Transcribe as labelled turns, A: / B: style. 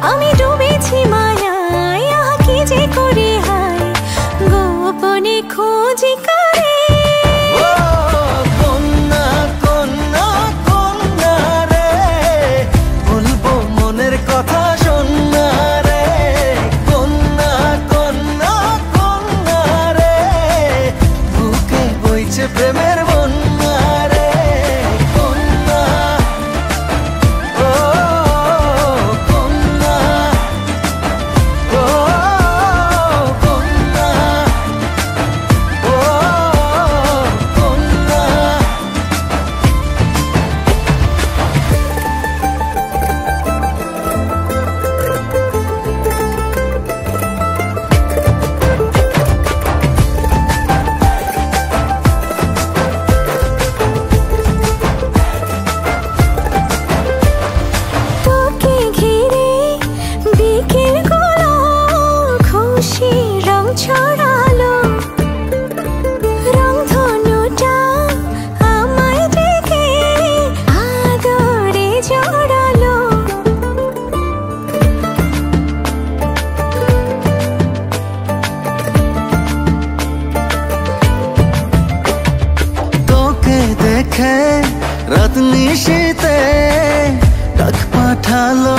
A: আমি ডুবেছি মায়ায়, আহা কি যে করি হায়, গোপনে খোঁজি করে।
B: কন্যা কন্যা কন্যা রে, বলবো মনের কথা শোনা রে। কন্যা কন্যা কন্যা রে, বুকে বইছে প্রেমের বন্যা রে। কন্যা ও কন্যা ও কন্যা ও কন্যা।
A: তোকে ঘিরে বিকেল গুলো খুশি রং ছড়ালো, রংধনুটা আমায় ডেকে আদরে জড়ালো।
B: তোকে দেখে রাত নিশীতে ডাক পাঠালো